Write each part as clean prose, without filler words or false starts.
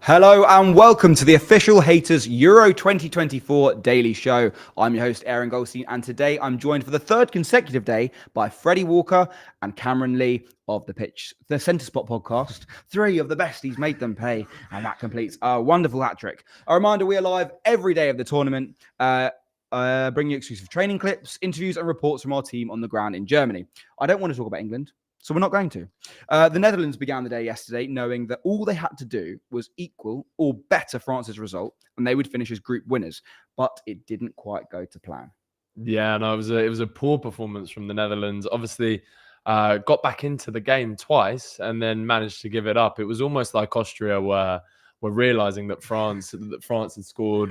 Hello and welcome to the official Haters Euro 2024 Daily Show. I'm your host, Aaron Goldstein, and today I'm joined for the third consecutive day by Freddie Walker and Cameron Lee of the Centre Spot podcast. Three of the besties made them pay, and that completes a wonderful hat trick. A reminder, we are live every day of the tournament, bringing you exclusive training clips, interviews and reports from our team on the ground in Germany. I don't want to talk about England, so we're not going to. The Netherlands began the day yesterday knowing that all they had to do was equal or better France's result, and they would finish as group winners. But it didn't quite go to plan. Yeah, no, it was a poor performance from the Netherlands. Obviously, got back into the game twice and then managed to give it up. It was almost like Austria were realizing that France had scored,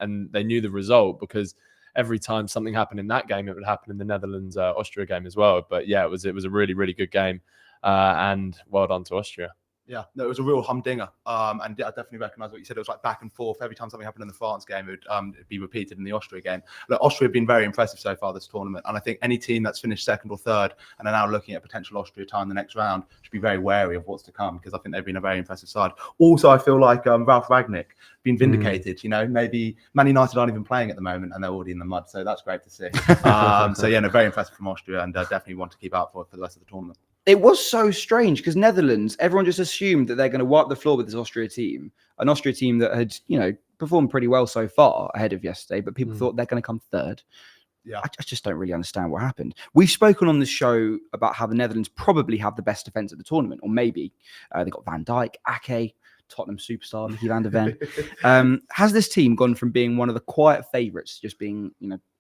and they knew the result, because every time something happened in that game, it would happen in the Netherlands Austria game as well. But yeah, it was a really, really good game, and well done to Austria. Yeah, no, it was a real humdinger. And I definitely recognise what you said. It was like back and forth. Every time something happened in the France game, it would be repeated in the Austria game. Look, Austria have been very impressive so far this tournament. And I think any team that's finished second or third and are now looking at potential Austria tie in the next round should be very wary of what's to come, because I think they've been a very impressive side. Also, I feel like Ralf Rangnick been vindicated. You know, maybe Man United aren't even playing at the moment and they're already in the mud. So that's great to see. So yeah, no, very impressive from Austria, and definitely want to keep out for the rest of the tournament. It was so strange because Netherlands, everyone just assumed that they're going to wipe the floor with this Austria team, an Austria team that had, performed pretty well so far ahead of yesterday, but people thought they're going to come third. Yeah, I just don't really understand what happened. We've spoken on the show about how the Netherlands probably have the best defense at the tournament, or maybe they got Van Dijk, Ake, Tottenham superstar Mickey van der Ven. Has this team gone from being one of the quiet favourites to just being,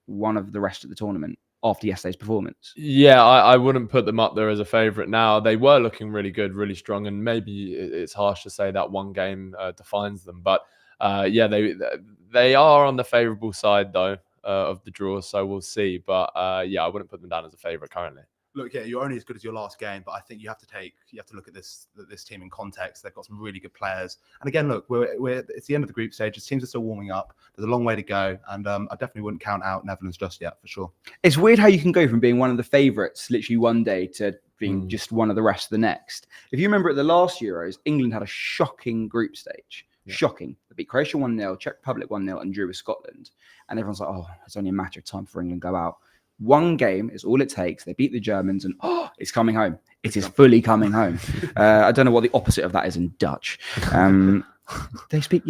one of the rest of the tournament after yesterday's performance? Yeah, I wouldn't put them up there as a favourite now. They were looking really good, really strong, and maybe it's harsh to say that one game defines them. But yeah, they are on the favourable side, though, of the draw, so we'll see. But yeah, I wouldn't put them down as a favourite currently. Look, yeah, you're only as good as your last game, but I think you have to look at this team in context. They've got some really good players, and again, look, it's the end of the group stage. It seems are still warming up. There's a long way to go, and I definitely wouldn't count out Netherlands just yet, for sure. It's weird how you can go from being one of the favourites literally one day to being just one of the rest the next. If you remember at the last Euros, England had a shocking group stage. Yeah. Shocking. They beat Croatia 1-0, Czech Republic 1-0, and drew with Scotland. And everyone's like, oh, it's only a matter of time for England to go out. One game is all it takes. They beat the Germans and it's coming home. It is fully coming home. I don't know what the opposite of that is in Dutch. They speak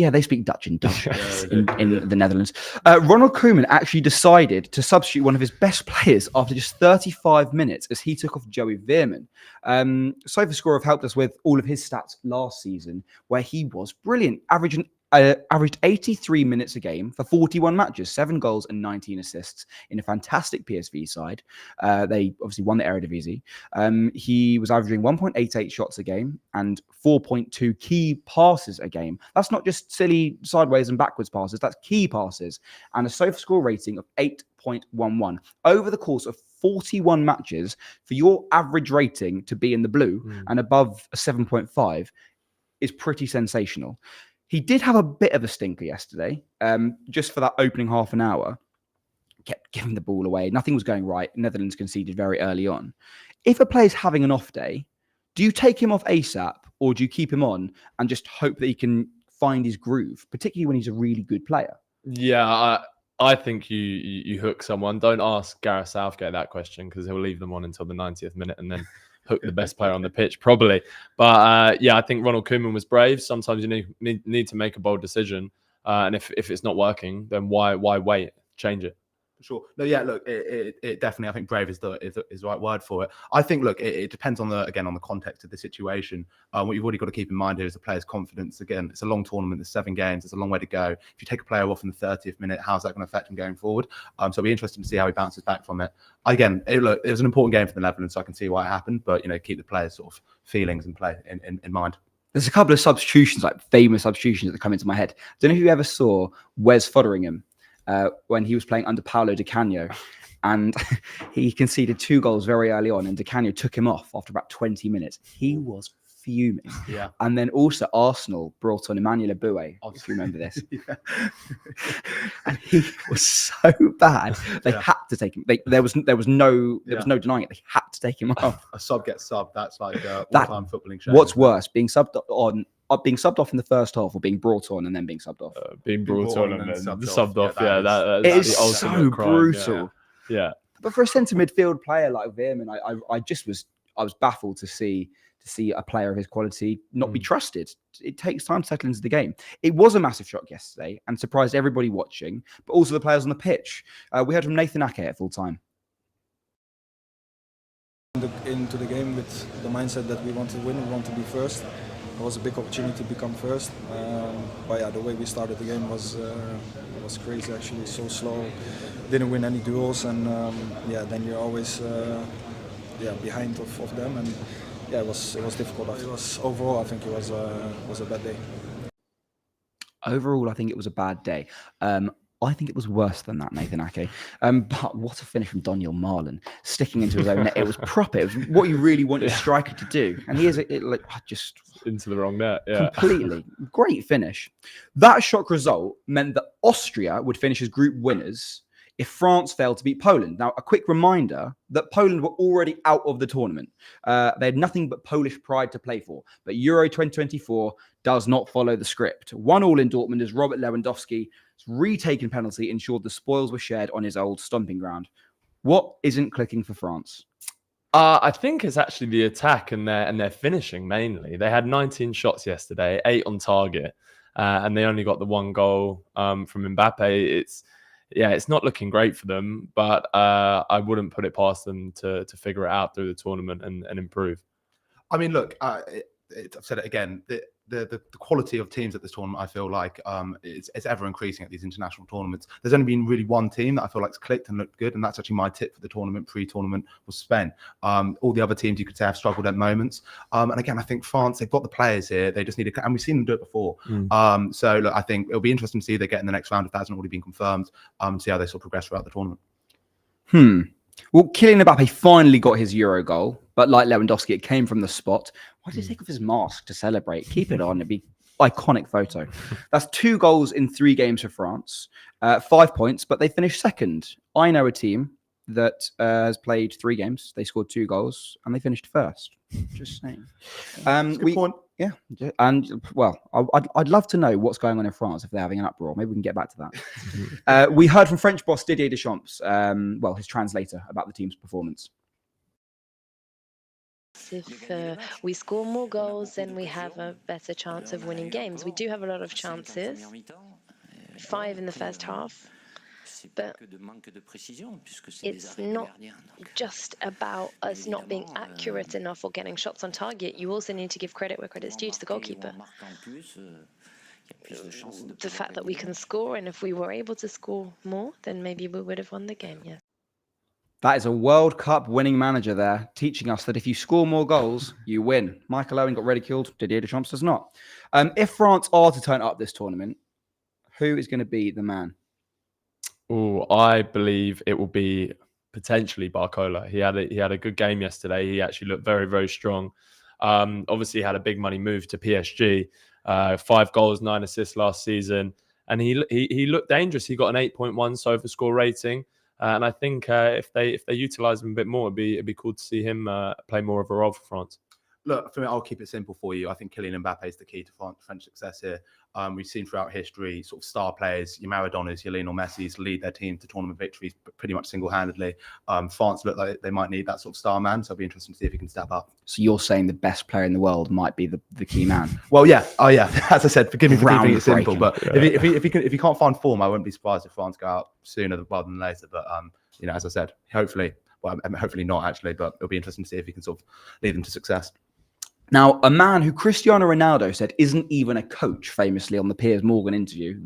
Dutch in Dutch in the Netherlands. Ronald Koeman actually decided to substitute one of his best players after just 35 minutes as he took off Joey Veerman. SofaScore have helped us with all of his stats last season, where he was brilliant, averaged 83 minutes a game for 41 matches, 7 goals and 19 assists in a fantastic PSV side. They obviously won the Eredivisie. He was averaging 1.88 shots a game and 4.2 key passes a game. That's not just silly sideways and backwards passes. That's key passes. And a SofaScore rating of 8.11. Over the course of 41 matches, for your average rating to be in the blue and above a 7.5 is pretty sensational. He did have a bit of a stinker yesterday, just for that opening half an hour. Kept giving the ball away. Nothing was going right. Netherlands conceded very early on. If a player's having an off day, do you take him off ASAP or do you keep him on and just hope that he can find his groove, particularly when he's a really good player? Yeah, I think you hook someone. Don't ask Gareth Southgate that question, because he'll leave them on until the 90th minute and then hook the best player on the pitch, probably. But yeah, I think Ronald Koeman was brave. Sometimes you need to make a bold decision, and if it's not working, then why wait? Change it. Sure. No, yeah, look, it definitely, I think brave is the right word for it. I think, look, it depends on the context of the situation. What you've already got to keep in mind here is the player's confidence. Again, it's a long tournament. There's 7 games. There's a long way to go. If you take a player off in the 30th minute, how's that going to affect him going forward? So it'll be interesting to see how he bounces back from it. Again, it was an important game for the Netherlands, so I can see why it happened. But, keep the players' sort of feelings and play in mind. There's a couple of substitutions, like famous substitutions that come into my head. I don't know if you ever saw Wes Foderingham when he was playing under Paulo Di Canio, and he conceded 2 goals very early on, and Di Canio took him off after about 20 minutes. He was fuming. Yeah. And then also Arsenal brought on Emmanuel Eboué, if you remember this. And he was so bad. They had to take him. There was no denying it. They had to take him off. A sub gets sub. That's like all-time footballing shame. What's worse, being subbed on being subbed off in the first half or being brought on and then being subbed off? Being brought on and then subbed off. Yeah, That's It is the ultimate so crime. brutal. Yeah. But for a centre midfield player like Veerman, I was baffled to see a player of his quality not be trusted. It takes time to settle into the game. It was a massive shock yesterday and surprised everybody watching, but also the players on the pitch. We heard from Nathan Ake at full time. Into the game with the mindset that we want to win, we want to be first. It was a big opportunity to become first. But yeah, the way we started the game was crazy actually, so slow. Didn't win any duels, and then you're always behind of them, and yeah, it was difficult. Overall, I think it was a bad day. Overall, I think it was a bad day. I think it was worse than that, Nathan Ake. But what a finish from Daniel Marlon, sticking into his own net. It was proper. It was what you really want your striker to do. And he is just into the wrong net. Yeah. Completely. Great finish. That shock result meant that Austria would finish as group winners if France failed to beat Poland. Now, a quick reminder that Poland were already out of the tournament. They had nothing but Polish pride to play for. But Euro 2024 does not follow the script. 1-1 in Dortmund as Robert Lewandowski's retaken penalty ensured the spoils were shared on his old stomping ground. What isn't clicking for France? I think it's actually the attack and their finishing mainly. They had 19 shots yesterday, 8 on target, and they only got the 1 goal from Mbappe. It's not looking great for them, but I wouldn't put it past them to figure it out through the tournament and improve. I mean, look, I've said it again. The quality of teams at this tournament, I feel like it's ever increasing at these international tournaments. There's only been really one team that I feel like's clicked and looked good, and that's actually my tip for the tournament, pre-tournament, was Spain. All the other teams you could say have struggled at moments. And again, I think France, they've got the players here. They just need to, and we've seen them do it before. So look, I think it'll be interesting to see if they get in the next round if that hasn't already been confirmed. See how they sort of progress throughout the tournament. Well, Kylian Mbappe finally got his Euro goal, but like Lewandowski, it came from the spot. Why did he take off his mask to celebrate? Keep it on. It'd be iconic photo. That's 2 goals in 3 games for France, 5 points, but they finished second. I know a team that has played 3 games. They scored 2 goals and they finished first. Just saying. Good point. Yeah, and well, I'd love to know what's going on in France if they're having an uproar. Maybe we can get back to that. We heard from French boss Didier Deschamps, his translator, about the team's performance. If we score more goals, then we have a better chance of winning games. We do have a lot of chances, 5 in the first half. But it's not just about us not being accurate enough or getting shots on target. You also need to give credit where credit's due to the goalkeeper. The fact that we can score, and if we were able to score more, then maybe we would have won the game, yes. That is a World Cup winning manager there, teaching us that if you score more goals, you win. Michael Owen got ridiculed. Didier Deschamps does not. If France are to turn up this tournament, who is going to be the man? Oh, I believe it will be potentially Barcola. He had a good game yesterday. He actually looked very, very strong. Obviously, he had a big money move to PSG. 5 goals, 9 assists last season, and he looked dangerous. He got an 8.1 SOFA score rating, and I think if they utilize him a bit more, it'd be cool to see him play more of a role for France. Look, for me, I'll keep it simple for you. I think Kylian Mbappe is the key to French success here. We've seen throughout history sort of star players, your Maradonas, your Lionel Messis, lead their team to tournament victories pretty much single-handedly. France look like they might need that sort of star man, so it'll be interesting to see if he can step up. So you're saying the best player in the world might be the key man? Well, yeah. Oh, yeah. As I said, forgive me for keeping it simple, but Yeah. if he can't find form, I wouldn't be surprised if France go out sooner rather than later. But as I said, hopefully not actually, but it'll be interesting to see if he can sort of lead them to success. Now, a man who Cristiano Ronaldo said isn't even a coach, famously on the Piers Morgan interview,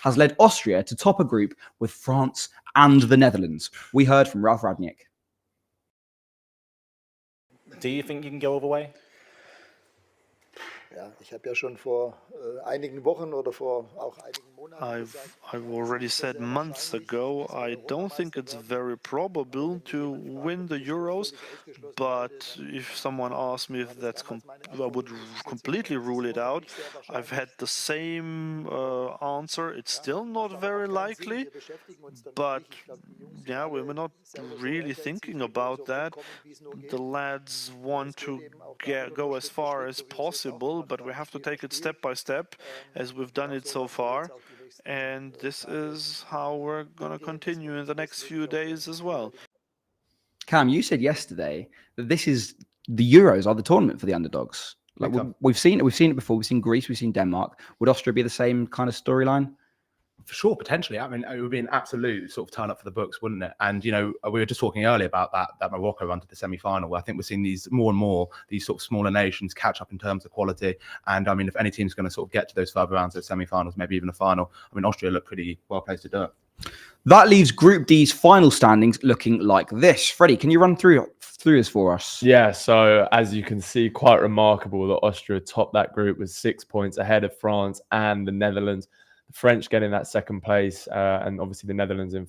has led Austria to top a group with France and the Netherlands. We heard from Ralf Rangnick. Do you think you can go all the way? Ja, ich habe ja schon vor einigen Wochen oder vor auch einigen Monaten I've already said months ago, I don't think it's very probable to win the Euros, but if someone asked me if I would completely rule it out, I've had the same answer. It's still not very likely, but yeah, we're not really thinking about that. The lads want to go as far as possible. possible, but we have to take it step by step, as we've done it so far. And this is how we're going to continue in the next few days as well. Cam, you said yesterday that the Euros are the tournament for the underdogs. Like we've seen it before. We've seen Greece, we've seen Denmark. Would Austria be the same kind of storyline? For sure, potentially. I mean, it would be an absolute sort of turn up for the books, wouldn't it? And, you know, we were just talking earlier about that Morocco run to the semi-final, where I think we're seeing these more and more, these sort of smaller nations catch up in terms of quality. And I mean, if any team's going to sort of get to those further rounds, those semi-finals, maybe even a final, I mean, Austria look pretty well placed to do it. That leaves Group D's final standings looking like this. Freddie, can you run through this for us? Yeah, so as you can see, quite remarkable that Austria topped that group with 6 points ahead of France and the Netherlands. The French getting that second place, and obviously the Netherlands in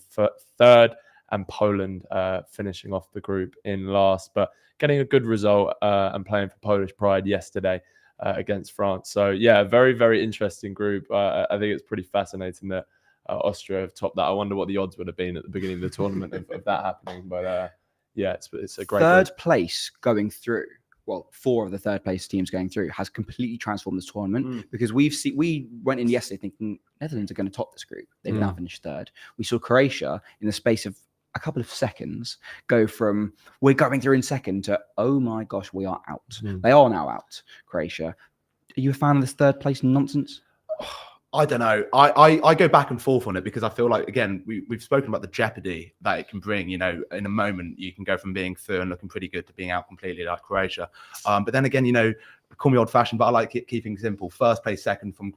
third, and Poland finishing off the group in last, but getting a good result and playing for Polish pride yesterday against France. So yeah, very, very interesting group. I think it's pretty fascinating that Austria have topped that. I wonder what the odds would have been at the beginning of the tournament of that happening, but yeah, it's a great third place going through. Well, 4 of the third place teams going through has completely transformed this tournament because we went in yesterday thinking Netherlands are going to top this group. They've now finished third. We saw Croatia in the space of a couple of seconds go from we're going through in second to oh my gosh, we are out. They are now out. Croatia. Are you a fan of this third place nonsense? I don't know. I go back and forth on it because I feel like, again, we've spoken about the jeopardy that it can bring. You know, in a moment, you can go from being third and looking pretty good to being out completely like Croatia. But then again, you know, call me old fashioned, but I like it keeping simple. First from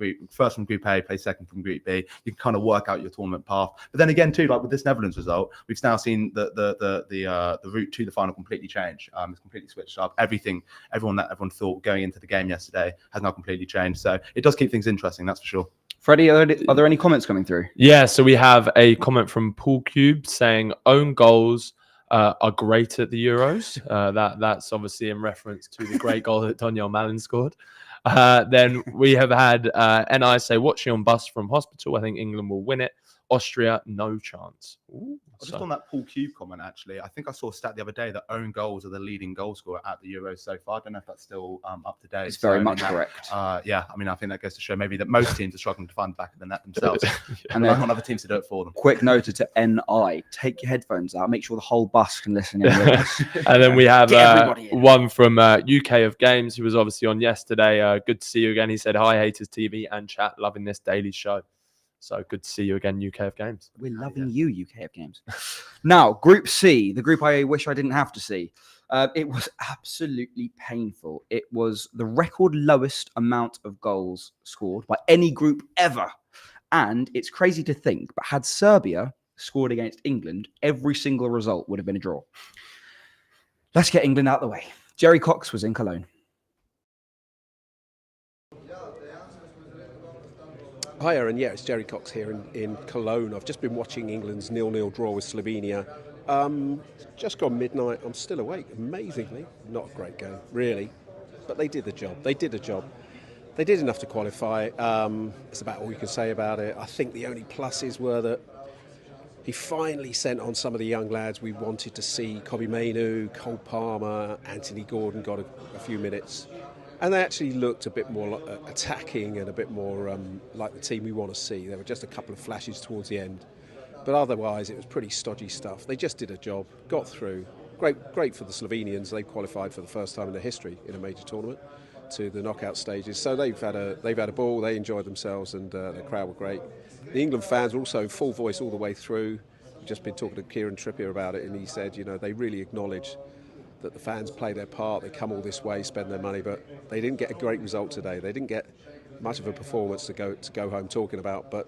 Group A, play second from Group B. You can kind of work out your tournament path. But then again, too, like with this Netherlands result, we've now seen the route to the final completely change. It's completely switched up. Everyone thought going into the game yesterday has now completely changed. So it does keep things interesting, that's for sure. Freddie, are there any comments coming through? Yeah, so we have a comment from Paul Cube saying own goals are great at the Euros. That's obviously in reference to the great goal that Daniel Malin scored. Then we have had NI say watching on bus from hospital. I think England will win it. Austria, no chance. Ooh, just on that Paul Cube comment, actually, I think I saw a stat the other day that own goals are the leading goal scorer at the Euros so far. I don't know if that's still up to date. It's very much correct. Yeah, I mean, I think that goes to show maybe that most teams are struggling to find the back of the net themselves. And they want other teams to do it for them. Quick note to NI, take your headphones out, make sure the whole bus can listen in with us. And then we have one from UK of Games, who was obviously on yesterday. Good to see you again. He said, hi, HaytersTV and chat, loving this daily show. So good to see you again, UK of Games. We're loving you, UK of Games. Now, Group C, the group I wish I didn't have to see. It was absolutely painful. It was the record lowest amount of goals scored by any group ever. And it's crazy to think, but had Serbia scored against England, every single result would have been a draw. Let's get England out of the way. Jerry Cox was in Cologne. Hi, Aaron. Yeah, it's Jerry Cox here in Cologne. I've just been watching England's 0-0 draw with Slovenia. Just gone midnight. I'm still awake, amazingly. Not a great game, really. But they did the job. They did enough to qualify. That's about all you can say about it. I think the only pluses were that he finally sent on some of the young lads we wanted to see. Kobbie Mainoo, Cole Palmer, Anthony Gordon got a few minutes. And they actually looked a bit more attacking and a bit more like the team we want to see. There were just a couple of flashes towards the end. But otherwise, it was pretty stodgy stuff. They just did a job, got through. Great for the Slovenians. They qualified for the first time in their history in a major tournament to the knockout stages. So they've had a ball, they enjoyed themselves, and the crowd were great. The England fans were also full voice all the way through. We've just been talking to Kieran Trippier about it, and he said, you know, they really acknowledge that the fans play their part, they come all this way, spend their money, but they didn't get a great result today. They didn't get much of a performance to go home talking about, but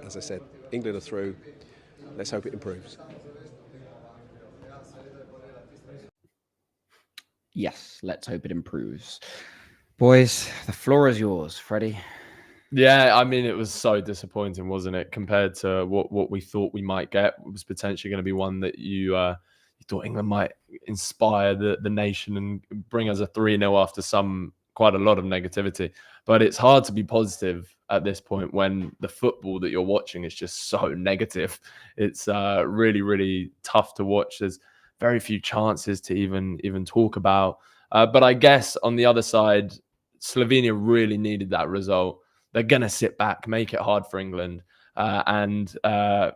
as I said, England are through. Let's hope it improves. Yes, let's hope it improves. Boys, the floor is yours, Freddie. Yeah, I mean, it was so disappointing, wasn't it, compared to what we thought we might get. It was potentially going to be one that you thought England might inspire the nation and bring us a 3-0 after quite a lot of negativity. But it's hard to be positive at this point when the football that you're watching is just so negative. It's really, really tough to watch. There's very few chances to even talk about. But I guess on the other side, Slovenia really needed that result. They're going to sit back, make it hard for England. And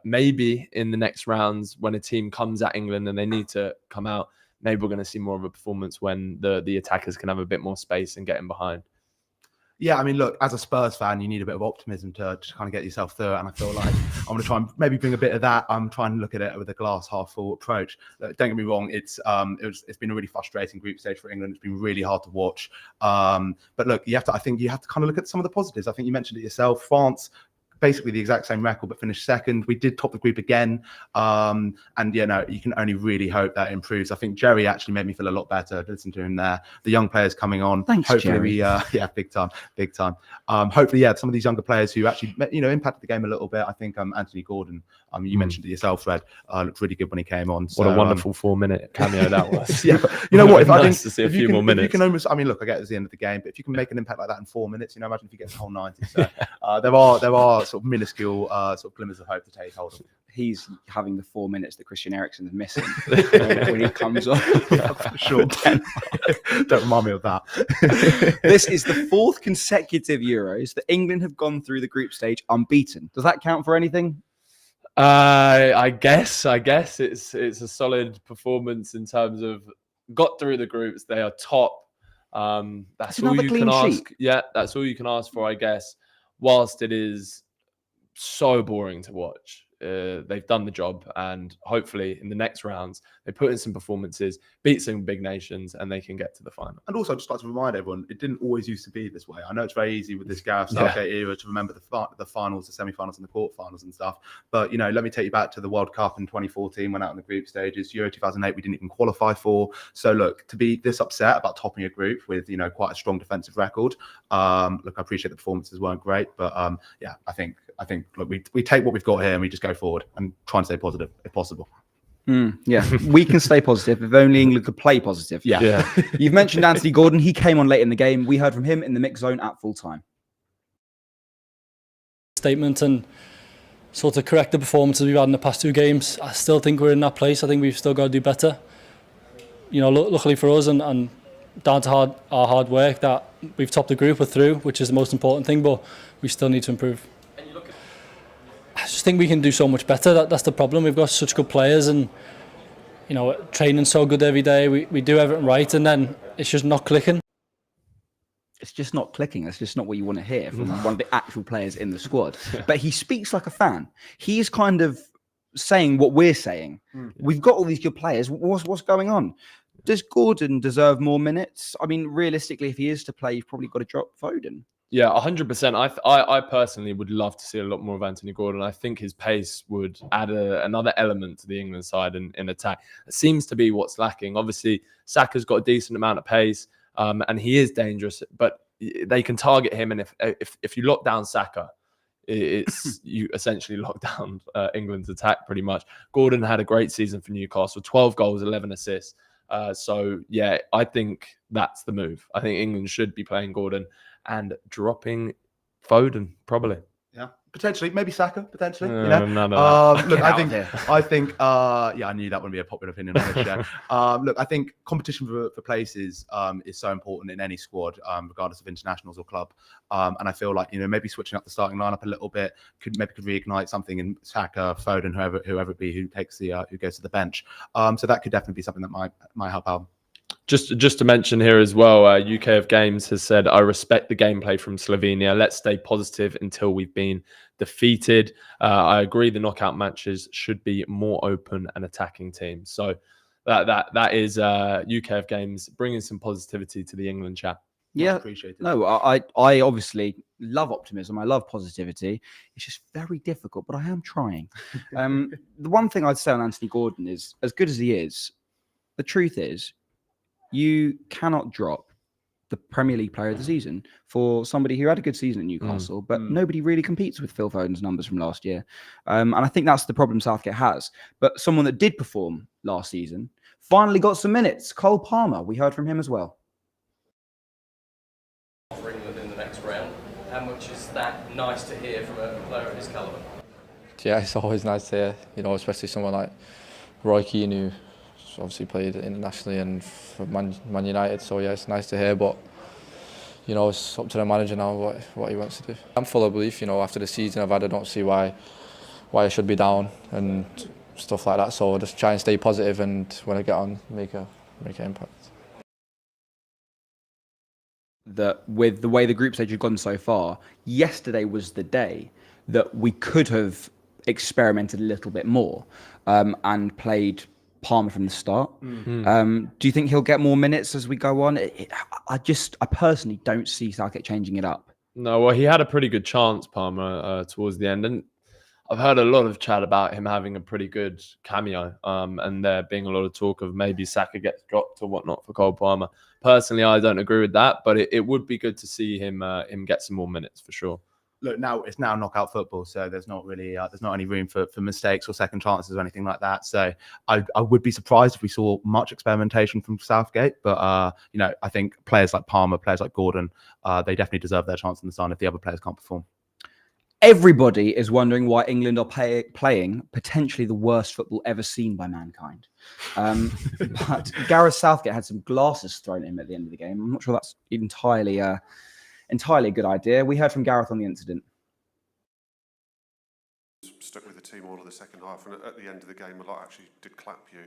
maybe in the next rounds, when a team comes at England and they need to come out, maybe we're going to see more of a performance when the attackers can have a bit more space and get in behind. Yeah, I mean, look, as a Spurs fan, you need a bit of optimism to kind of get yourself through it. And I feel like I'm going to try and maybe bring a bit of that. I'm trying to look at it with a glass half full approach. Don't get me wrong, it's been a really frustrating group stage for England. It's been really hard to watch. But look, I think you have to kind of look at some of the positives. I think you mentioned it yourself. France, basically the exact same record, but finished second. We did top the group again. And, you know, you can only really hope that improves. I think Jerry actually made me feel a lot better. Listen to him there. The young players coming on. Thanks, hopefully Jerry. big time. Hopefully, some of these younger players who actually, you know, impacted the game a little bit. I think Anthony Gordon, you mentioned it yourself, Fred, looked really good when he came on. What a wonderful 4-minute cameo that was. Yeah, but you know what? If I think to see a few more minutes. You can almost, I mean, look, I get it's the end of the game, but if you can make an impact like that in 4 minutes, you know, imagine if you get the whole 90. So there are sort of minuscule sort of glimmers of hope to take hold of. He's having the 4 minutes that Christian Eriksen is missing when he comes on. For sure. Don't remind me of that. This is the 4th consecutive Euros that England have gone through the group stage unbeaten. Does that count for anything? I guess it's a solid performance in terms of got through the groups. They are top. That's all you can ask. Yeah, that's all you can ask for, I guess. Whilst it is so boring to watch, they've done the job, and hopefully in the next rounds they put in some performances, beat some big nations, and they can get to the final. And also, I'd just like to remind everyone, it didn't always used to be this way. I know it's very easy with this Gareth Southgate era to remember the finals, the semi-finals, and the quarterfinals and stuff. But you know, let me take you back to the World Cup in 2014, went out in the group stages. Euro 2008, we didn't even qualify for. So look, to be this upset about topping a group with, you know, quite a strong defensive record. Look, I appreciate the performances weren't great, but yeah, I think look, we take what we've got here and we just go forward and try and stay positive if possible. Yeah, we can stay positive if only England could play positive. Yeah. You've mentioned Anthony Gordon. He came on late in the game. We heard from him in the mix zone at full time. Statement and sort of correct the performances we've had in the past 2 games. I still think we're in that place. I think we've still got to do better. You know, luckily for us and down to our hard work that we've topped the group, we're through, which is the most important thing, but we still need to improve. I just think we can do so much better. That's the problem. We've got such good players and, you know, training so good every day. We do everything right and then it's just not clicking. It's just not clicking. That's just not what you want to hear from one of the actual players in the squad. But he speaks like a fan. He's kind of saying what we're saying. We've got all these good players. What's going on? Does Gordon deserve more minutes? I mean, realistically, if he is to play, you've probably got to drop Foden. Yeah, 100%. I personally would love to see a lot more of Anthony Gordon. I think his pace would add another element to the England side in attack. It seems to be what's lacking. Obviously, Saka's got a decent amount of pace, and he is dangerous, but they can target him. And if you lock down Saka, it's you essentially lock down England's attack pretty much. Gordon had a great season for Newcastle, 12 goals, 11 assists. So, yeah, I think that's the move. I think England should be playing Gordon and dropping Foden, probably. Yeah, potentially, maybe Saka, potentially. No, you know? no. Look, I think, yeah, I knew that wouldn't be a popular opinion on this show. Look, I think competition for places is so important in any squad, regardless of internationals or club. And I feel like, you know, maybe switching up the starting lineup a little bit could reignite something in Saka, Foden, whoever it be who takes who goes to the bench. So that could definitely be something that might help out. Just to mention here as well, UK of Games has said, I respect the gameplay from Slovenia. Let's stay positive until we've been defeated. I agree the knockout matches should be more open and attacking teams. So that is UK of Games bringing some positivity to the England chat. Yeah, appreciate it. No, I obviously love optimism. I love positivity. It's just very difficult, but I am trying. The one thing I'd say on Anthony Gordon is, as good as he is, the truth is, you cannot drop the Premier League player of the season for somebody who had a good season at Newcastle, but nobody really competes with Phil Foden's numbers from last year. And I think that's the problem Southgate has. But someone that did perform last season finally got some minutes. Cole Palmer, we heard from him as well. For England in the next round, how much is that nice to hear from a player of his calibre? Yeah, it's always nice to hear, you know, especially someone like Roy Keane, who obviously played internationally and for Man United, so yeah, it's nice to hear. But you know, it's up to the manager now what he wants to do. I'm full of belief, you know, after the season I've had, I don't see why I should be down and stuff like that. So just try and stay positive, and when I get on, make an impact. That with the way the group stage had gone so far, yesterday was the day that we could have experimented a little bit more and played Palmer from the start. Do you think he'll get more minutes as we go on? I personally don't see Southgate changing it up. No, well, he had a pretty good chance, Palmer, towards the end, and I've heard a lot of chat about him having a pretty good cameo, and there being a lot of talk of maybe Saka gets dropped or whatnot for Cole Palmer. Personally, I don't agree with that, but it would be good to see him get some more minutes for sure. Look, now it's knockout football, so there's not really there's not any room for mistakes or second chances or anything like that. So I would be surprised if we saw much experimentation from Southgate, but you know, I think players like Palmer, players like Gordon, they definitely deserve their chance in the sun if the other players can't perform. Everybody is wondering why England are playing potentially the worst football ever seen by mankind. But Gareth Southgate had some glasses thrown at him at the end of the game. I'm not sure that's entirely a good idea. We heard from Gareth on the incident. Stuck with the team all of the second half, and at the end of the game, a lot actually did clap you.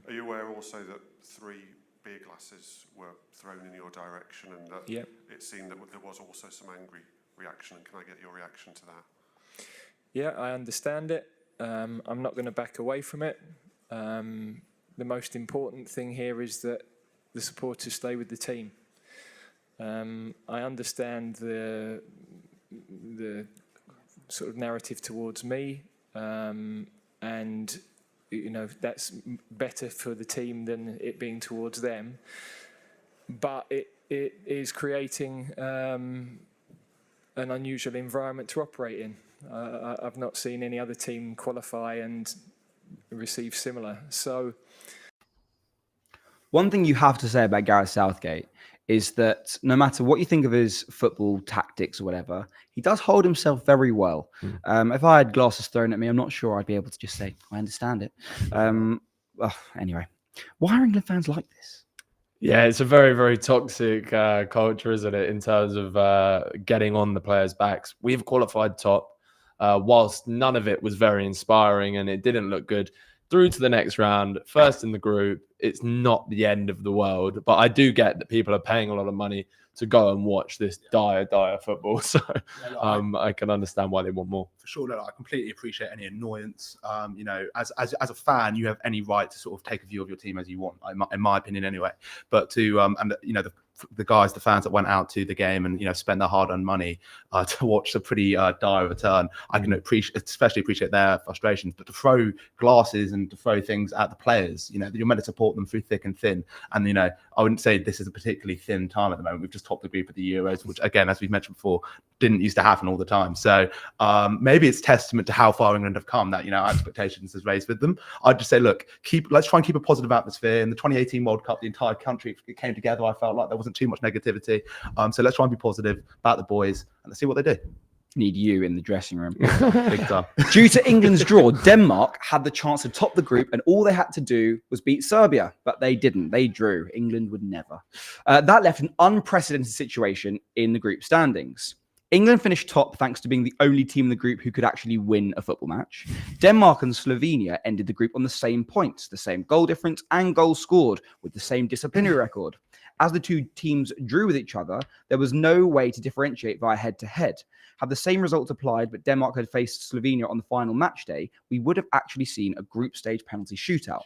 Are you aware also that 3 beer glasses were thrown in your direction, and that it seemed that there was also some angry reaction? And can I get your reaction to that? Yeah, I understand it. I'm not going to back away from it. The most important thing here is that the supporters stay with the team. I understand the sort of narrative towards me, and you know, that's better for the team than it being towards them. But it is creating an unusual environment to operate in. I've not seen any other team qualify and receive similar. So, one thing you have to say about Gareth Southgate is that no matter what you think of his football tactics or whatever, he does hold himself very well. If I had glasses thrown at me, I'm not sure I'd be able to just say, I understand it. Anyway, why are England fans like this? Yeah, it's a very, very toxic culture, isn't it, in terms of getting on the players' backs. We've qualified top, whilst none of it was very inspiring and it didn't look good. Through to the next round, first in the group. It's not the end of the world, but I do get that people are paying a lot of money to go and watch this dire football. So I can understand why they want more. For sure, look, I completely appreciate any annoyance. You know, as a fan, you have any right to sort of take a view of your team as you want, in my opinion, anyway. But to and you know, the fans that went out to the game and, you know, spent their hard-earned money to watch a pretty dire return, I can especially appreciate their frustrations. But to throw glasses and to throw things at the players, you know, you're meant to support them through thick and thin. And, you know, I wouldn't say this is a particularly thin time at the moment. We've just topped the group at the Euros, which, again, as we've mentioned before, didn't used to happen all the time. So maybe it's testament to how far England have come that, you know, our expectations is raised with them. I'd just say, look, let's try and keep a positive atmosphere. In the 2018 World Cup, the entire country came together. I felt like there wasn't too much negativity. So let's try and be positive about the boys and let's see what they do. Need you in the dressing room. Big time. Due to England's draw, Denmark had the chance to top the group and all they had to do was beat Serbia, but they didn't. They drew. England would never. That left an unprecedented situation in the group standings. England finished top thanks to being the only team in the group who could actually win a football match. Denmark and Slovenia ended the group on the same points, the same goal difference and goals scored, with the same disciplinary record. As the two teams drew with each other, there was no way to differentiate via head-to-head. Had the same results applied, but Denmark had faced Slovenia on the final match day, we would have actually seen a group stage penalty shootout.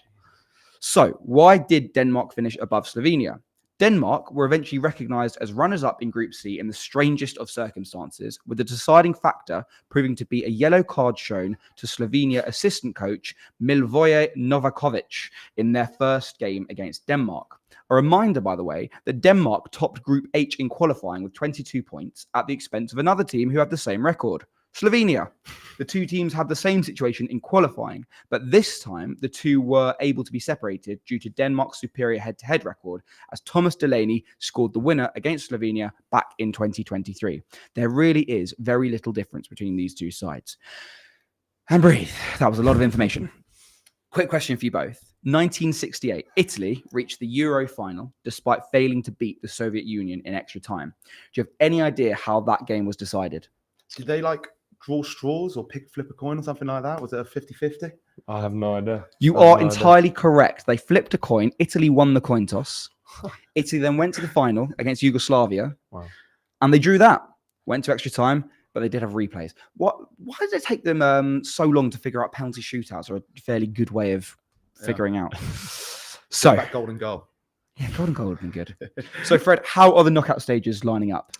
So, why did Denmark finish above Slovenia? Denmark were eventually recognised as runners-up in Group C in the strangest of circumstances, with the deciding factor proving to be a yellow card shown to Slovenia assistant coach Milivoje Novakovic in their first game against Denmark. A reminder, by the way, that Denmark topped Group H in qualifying with 22 points at the expense of another team who had the same record, Slovenia. The two teams had the same situation in qualifying, but this time the two were able to be separated due to Denmark's superior head-to-head record, as Thomas Delaney scored the winner against Slovenia back in 2023. There really is very little difference between these two sides. And breathe. That was a lot of information. Quick question for you both. 1968, Italy reached the Euro final despite failing to beat the Soviet Union in extra time. Do you have any idea how that game was decided? Did they like draw straws or flip a coin or something like that? Was it a 50-50? I have no idea. You are entirely correct. They flipped a coin. Italy won the coin toss. Italy then went to the final against Yugoslavia. Wow. And they drew that. Went to extra time, but they did have replays. Why did it take them so long to figure out penalty shootouts are a fairly good way of figuring out? So that golden goal. Yeah, golden goal would have been good. So Fred, how are the knockout stages lining up?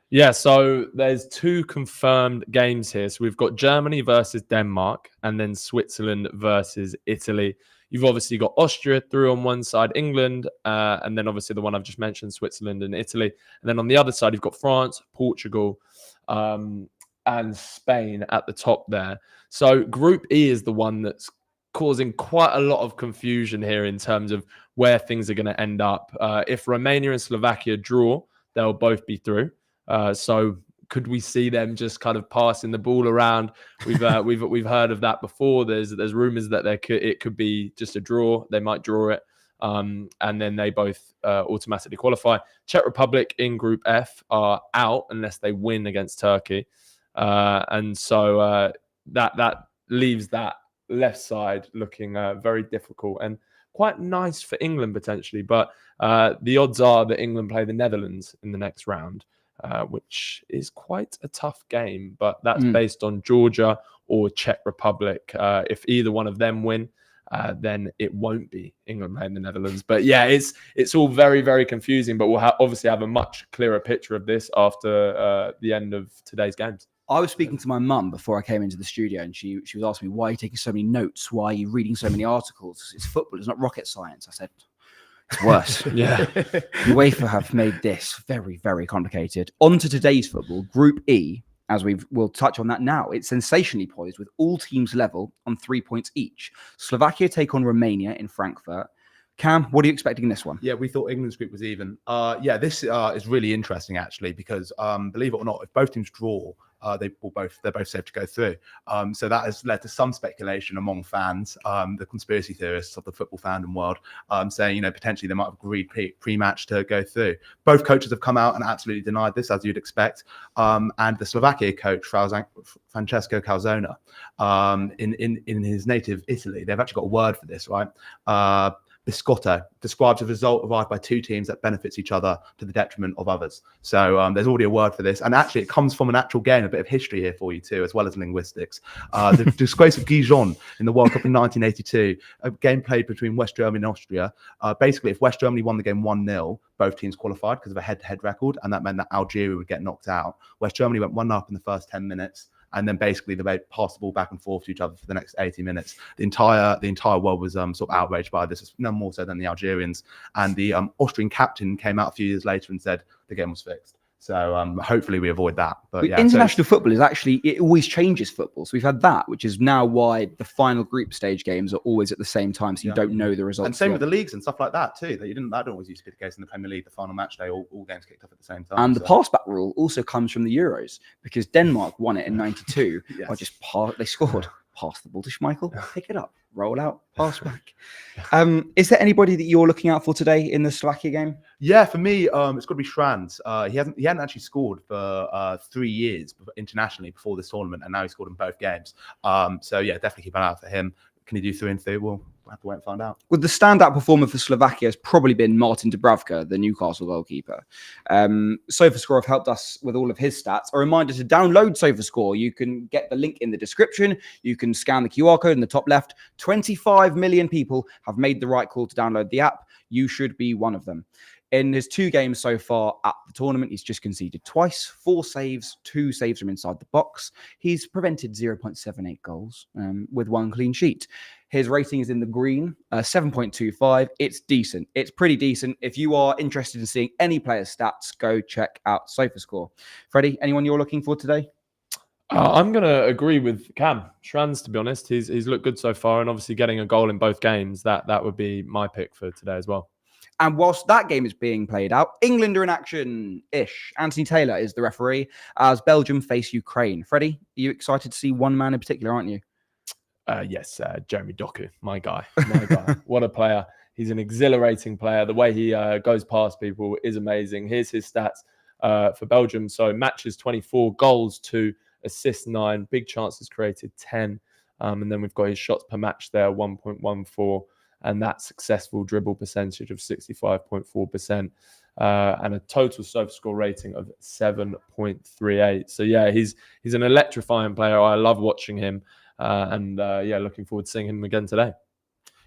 Yeah, so there's 2 confirmed games here. So we've got Germany versus Denmark and then Switzerland versus Italy. You've obviously got Austria through on one side, England, and then obviously the one I've just mentioned, Switzerland and Italy. And then on the other side, you've got France, Portugal, and Spain at the top there. So Group E is the one that's causing quite a lot of confusion here in terms of where things are going to end up. If Romania and Slovakia draw, they'll both be through. So could we see them just kind of passing the ball around? We've heard of that before. There's rumors that it could be just a draw. They might draw it, and then they both automatically qualify. Czech Republic in Group F are out unless they win against Turkey, and so that leaves that left side looking very difficult and quite nice for England potentially. But the odds are that England play the Netherlands in the next round. Which is quite a tough game, but that's based on Georgia or Czech Republic. If either one of them win, then it won't be England playing the Netherlands. But yeah, it's all very, very confusing, but we'll obviously have a much clearer picture of this after the end of today's games. I was speaking to my mum before I came into the studio, and she was asking me, why are you taking so many notes? Why are you reading so many articles? It's football, it's not rocket science. I said, it's worse. Yeah. UEFA have made this very, very complicated. On to today's football. Group E, as we'll touch on that now. It's sensationally poised with all teams level on 3 points each. Slovakia take on Romania in Frankfurt. Cam, what are you expecting in this one? Yeah, we thought England's group was even. This is really interesting actually because believe it or not, if both teams draw, they're both safe to go through. So that has led to some speculation among fans, the conspiracy theorists of the football fandom world, saying potentially they might have agreed pre-match to go through. Both coaches have come out and absolutely denied this, as you'd expect. And the Slovakia coach Francesco Calzona, in his native Italy, they've actually got a word for this, right? Biscotto describes a result arrived by 2 teams that benefits each other to the detriment of others. So there's already a word for this. And actually, it comes from an actual game, a bit of history here for you too, as well as linguistics. The disgrace of Gijon in the World Cup in 1982, a game played between West Germany and Austria. Basically, if West Germany won the game 1-0, both teams qualified because of a head-to-head record, and that meant that Algeria would get knocked out. West Germany went 1-up in the first 10 minutes. And then basically they passed the ball back and forth to each other for the next 80 minutes. The entire world was sort of outraged by this, no more so than the Algerians. And the Austrian captain came out a few years later and said the game was fixed. So hopefully we avoid that. But yeah, international football is actually, it always changes football. So we've had that, which is now why the final group stage games are always at the same time. So you don't know the results. And same with the leagues and stuff like that too. That didn't always used to be the case in the Premier League. The final match day, all games kicked off at the same time. And the pass-back rule also comes from the Euros because Denmark won it in '92. Yes. They scored. Pass the ball to Schmeichel, pick it up, roll out, pass back. Is there anybody that you're looking out for today in the Slovakia game? Yeah, for me, it's got to be Schranz. He hadn't actually scored for 3 years internationally before this tournament, and now he scored in both games. So yeah, definitely keep an eye out for him. Can he do 3 and 3? We'll have to wait and find out. Well, the standout performer for Slovakia has probably been Martin Dubravka, the Newcastle goalkeeper. SofaScore have helped us with all of his stats. A reminder to download SofaScore. You can get the link in the description. You can scan the QR code in the top left. 25 million people have made the right call to download the app. You should be one of them. In his 2 games so far at the tournament, he's just conceded twice, 4 saves, 2 saves from inside the box. He's prevented 0.78 goals with 1 clean sheet. His rating is in the green, 7.25. It's decent. It's pretty decent. If you are interested in seeing any player's stats, go check out SofaScore. Freddie, anyone you're looking for today? I'm going to agree with Cam. Schranz, to be honest, he's looked good so far, and obviously getting a goal in both games, that would be my pick for today as well. And whilst that game is being played out, England are in action-ish. Anthony Taylor is the referee as Belgium face Ukraine. Freddie, are you excited to see one man in particular, aren't you? Yes, Jeremy Doku, my guy. What a player. He's an exhilarating player. The way he goes past people is amazing. Here's his stats for Belgium. So matches 24, goals 2, assists 9, big chances created 10. And then we've got his shots per match there, 1.14. And that successful dribble percentage of 65.4%. And a total SofaScore rating of 7.38. So yeah, he's an electrifying player. I love watching him. Looking forward to seeing him again today.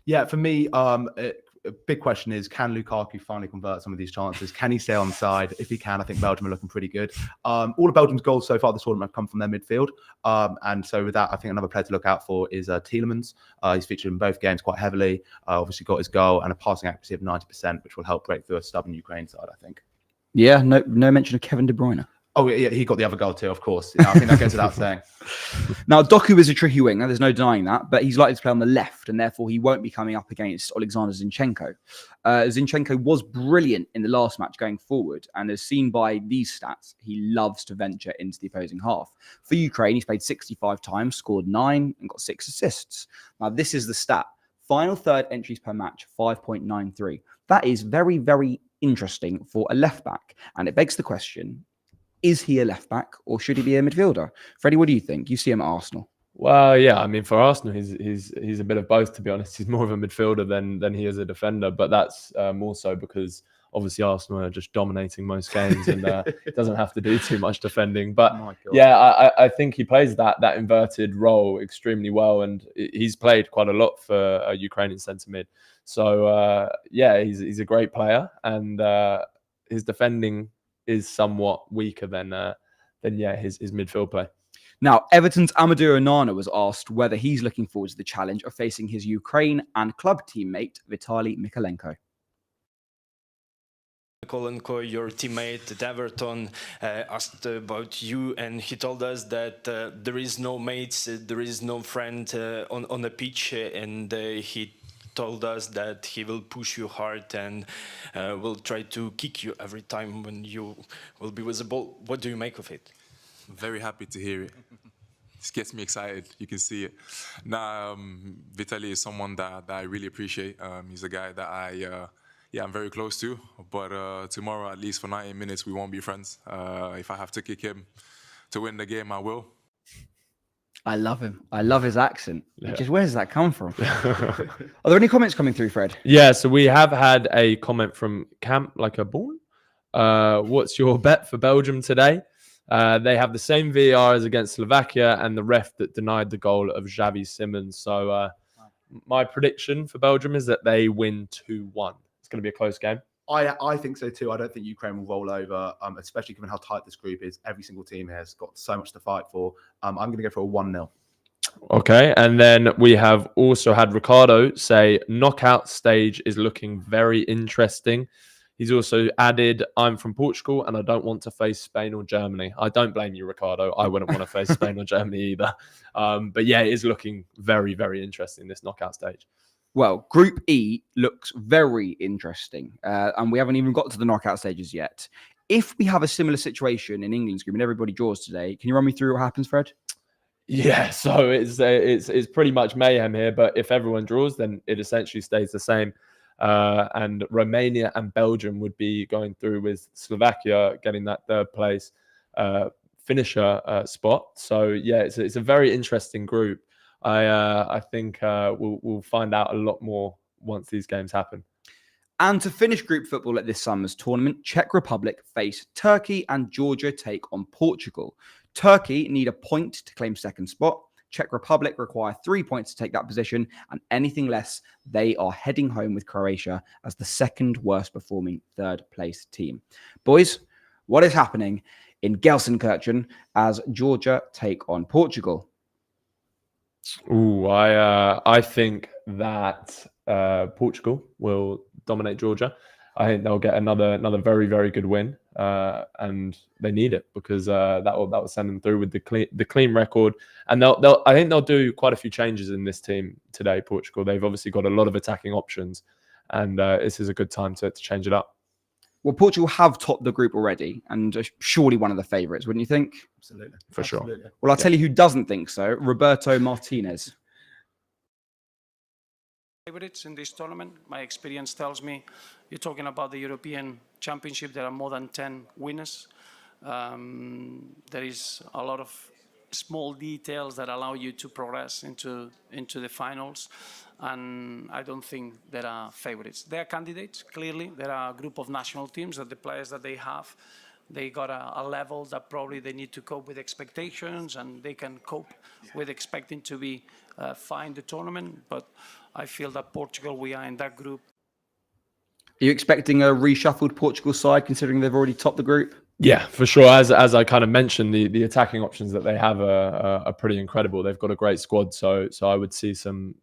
Yeah, for me, a big question is, can Lukaku finally convert some of these chances? Can he stay on side? If he can, I think Belgium are looking pretty good. All of Belgium's goals so far this tournament have come from their midfield. And so with that, I think another player to look out for is Tielemans. He's featured in both games quite heavily. Obviously got his goal and a passing accuracy of 90%, which will help break through a stubborn Ukraine side, I think. Yeah, no mention of Kevin De Bruyne. Oh, yeah, he got the other goal too, of course. I think that goes without saying. Now, Doku is a tricky winger. There's no denying that. But he's likely to play on the left, and therefore he won't be coming up against Alexander Zinchenko. Zinchenko was brilliant in the last match going forward. And as seen by these stats, he loves to venture into the opposing half. For Ukraine, he's played 65 times, scored 9, and got 6 assists. Now, this is the stat. Final third entries per match, 5.93. That is very, very interesting for a left-back. And it begs the question, is he a left back or should he be a midfielder? Freddie, what do you think? You see him at Arsenal. Well, yeah, I mean, for Arsenal, he's a bit of both, to be honest. He's more of a midfielder than he is a defender, but that's more so because obviously Arsenal are just dominating most games and doesn't have to do too much defending. But yeah, I think he plays that inverted role extremely well, and he's played quite a lot for a Ukrainian centre mid. So yeah, he's a great player, and his defending is somewhat weaker than his midfield play. Now, Everton's Amadou Onana was asked whether he's looking forward to the challenge of facing his Ukraine and club teammate Vitaly Mikolenko. Mikolenko, your teammate at Everton, asked about you, and he told us that there is no mates, there is no friend on the pitch, and he told us that he will push you hard and will try to kick you every time when you will be with the ball. What do you make of it? I'm very happy to hear it. This gets me excited. You can see it. Now, Vitaly is someone that I really appreciate. He's a guy that I'm very close to. But tomorrow, at least for 90 minutes, we won't be friends. If I have to kick him to win the game, I will. I love him. I love his accent. Yeah. Where does that come from? Are there any comments coming through, Fred? Yeah, so we have had a comment from Camp Like a Ball. What's your bet for Belgium today? They have the same VAR as against Slovakia and the ref that denied the goal of Xavi Simons. So my prediction for Belgium is that they win 2-1. It's going to be a close game. I think so too. I don't think Ukraine will roll over, especially given how tight this group is. Every single team here has got so much to fight for. I'm going to go for a 1-0. Okay, and then we have also had Ricardo say knockout stage is looking very interesting. He's also added, I'm from Portugal and I don't want to face Spain or Germany. I don't blame you, Ricardo. I wouldn't want to face Spain or Germany either. But yeah, it is looking very, very interesting, this knockout stage. Well, Group E looks very interesting, and we haven't even got to the knockout stages yet. If we have a similar situation in England's group and everybody draws today, can you run me through what happens, Fred? Yeah, so it's pretty much mayhem here, but if everyone draws, then it essentially stays the same. And Romania and Belgium would be going through with Slovakia getting that third place finisher spot. So yeah, it's a very interesting group. I think we'll find out a lot more once these games happen. And to finish group football at this summer's tournament, Czech Republic face Turkey and Georgia take on Portugal. Turkey need a point to claim second spot. Czech Republic require 3 points to take that position, and anything less, they are heading home with Croatia as the second worst performing third place team. Boys, what is happening in Gelsenkirchen as Georgia take on Portugal? Ooh, I think that Portugal will dominate Georgia. I think they'll get another very, very good win, and they need it because that will send them through with the clean record. And I think they'll do quite a few changes in this team today. Portugal, they've obviously got a lot of attacking options, and this is a good time to change it up. Well, Portugal have topped the group already and are surely one of the favourites, wouldn't you think? Absolutely. For sure. Well, I'll tell you who doesn't think so. Roberto Martinez. Favorites in this tournament. My experience tells me you're talking about the European Championship. There are more than 10 winners. There is a lot of small details that allow you to progress into the finals, and I don't think there are favorites. There are candidates, clearly. There are a group of national teams that the players that they have, they got a level that probably they need to cope with expectations, and they can cope with expecting to be fine the tournament. But I feel that Portugal, we are in that group. Are you expecting a reshuffled Portugal side, considering they've already topped the group? Yeah, for sure. As I kind of mentioned, the attacking options that they have are pretty incredible. They've got a great squad, so I would see some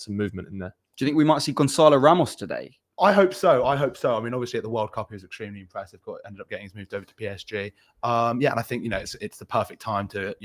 movement in there. Do you think we might see Gonzalo Ramos today? I hope so. I mean, obviously at the World Cup, he was extremely impressive. Ended up getting moved over to PSG. And I think it's the perfect time to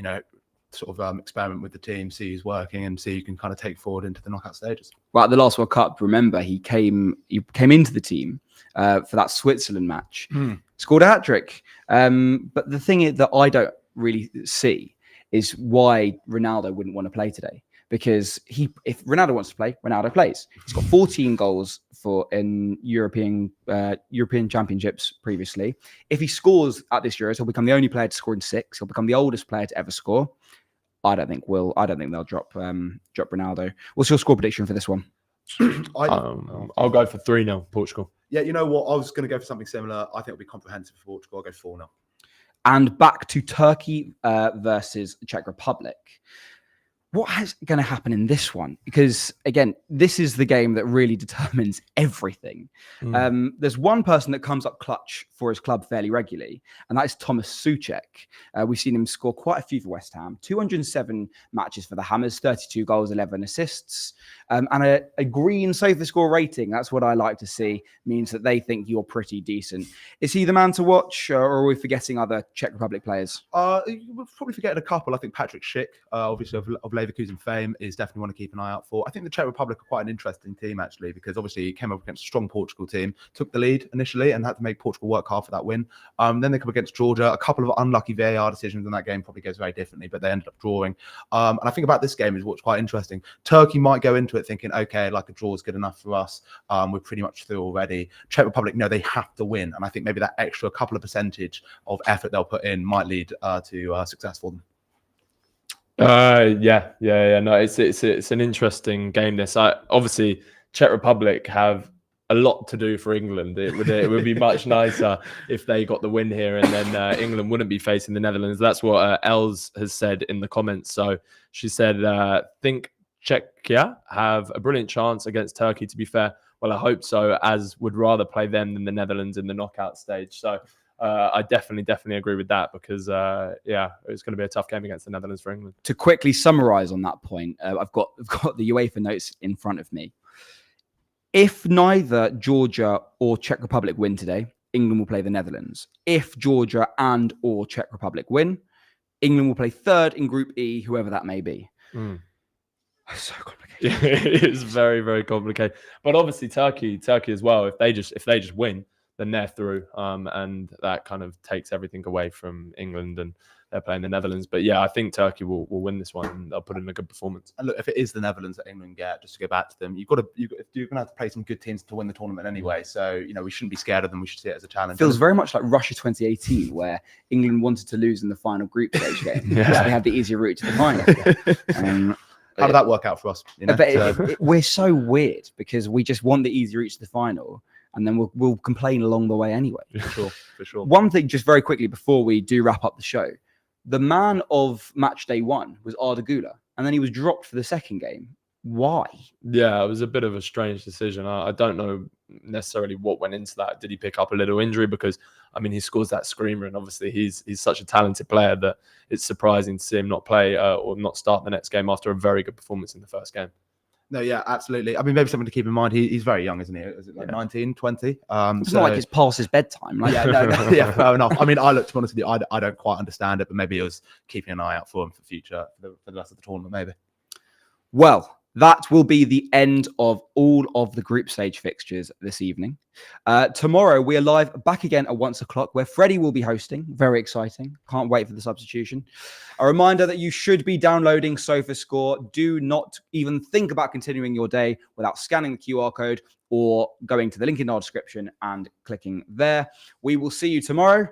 sort of experiment with the team, see who's working, and see who you can kind of take forward into the knockout stages. Well, at the last World Cup, remember he came into the team for that Switzerland match, scored a hat-trick. But the thing that I don't really see is why Ronaldo wouldn't want to play today. Because if Ronaldo wants to play, Ronaldo plays. He's got 14 goals in European Championships previously. If he scores at this Euros, he'll become the only player to score in 6. He'll become the oldest player to ever score. I don't think they'll drop Ronaldo. What's your score prediction for this one? I'll go for 3-0 Portugal. Yeah, you know what? I was going to go for something similar. I think it'll be comprehensive for Portugal. I'll go 4-0. And back to Turkey versus Czech Republic. What is going to happen in this one? Because, again, this is the game that really determines everything. There's one person that comes up clutch for his club fairly regularly, and that is Thomas Souček. We've seen him score quite a few for West Ham. 207 matches for the Hammers, 32 goals, 11 assists. And a green SofaScore rating, that's what I like to see, means that they think you're pretty decent. Is he the man to watch, or are we forgetting other Czech Republic players? We're probably forgetting a couple. I think Patrick Schick, obviously of Leverkusen fame, is definitely one to keep an eye out for. I think the Czech Republic are quite an interesting team, actually, because obviously he came up against a strong Portugal team, took the lead initially and had to make Portugal work hard for that win. Then they come against Georgia. A couple of unlucky VAR decisions in that game probably goes very differently, but they ended up drawing. And I think about this game is what's quite interesting. Turkey might go into it thinking, okay, like a draw is good enough for us. We're pretty much through already. Czech Republic, no, they have to win. And I think maybe that extra couple of percentage of effort they'll put in might lead to success for them. Yeah. No, it's an interesting game. This obviously Czech Republic have a lot to do for England. It would be much nicer if they got the win here, and then England wouldn't be facing the Netherlands. That's what Els has said in the comments. So she said, think Czechia have a brilliant chance against Turkey. To be fair, well, I hope so, as would rather play them than the Netherlands in the knockout stage. So I definitely agree with that, because it's going to be a tough game against the Netherlands for England. To quickly summarise on that point, I've got the UEFA notes in front of me. If neither Georgia or Czech Republic win today, England will play the Netherlands. If Georgia and or Czech Republic win, England will play third in Group E, whoever that may be. It's so complicated. It is very, very complicated. But obviously Turkey as well. If they just win, then they're through, and that kind of takes everything away from England, and they're playing the Netherlands. But yeah, I think Turkey will win this one, and they'll put in a good performance. And look, if it is the Netherlands that England get, just to go back to them, you're going to have to play some good teams to win the tournament anyway. So we shouldn't be scared of them. We should see it as a challenge. Feels very much like Russia 2018, where England wanted to lose in the final group stage game. They had the easier route to the final. How did that work out for us? We're so weird, because we just want the easy route to the final, and then we'll complain along the way anyway. For sure. One thing, just very quickly before we do wrap up the show, the man of match day 1 was Arda Güler, and then he was dropped for the second game. Why? Yeah, it was a bit of a strange decision. I don't know necessarily what went into that. Did he pick up a little injury? Because he scores that screamer, and obviously he's such a talented player that it's surprising to see him not play or not start the next game after a very good performance in the first game. No, yeah, absolutely. Maybe something to keep in mind. He's very young, isn't he? Is it like 19, 20? It's not like it's past his bedtime. Yeah, fair enough. I look, to be honest with you, I don't quite understand it, but maybe it was keeping an eye out for him for the rest of the tournament, maybe. Well, that will be the end of all of the group stage fixtures this evening. Tomorrow, we are live back again at 1 o'clock, where Freddie will be hosting. Very exciting. Can't wait for the substitution. A reminder that you should be downloading SofaScore. Do not even think about continuing your day without scanning the QR code or going to the link in our description and clicking there. We will see you tomorrow.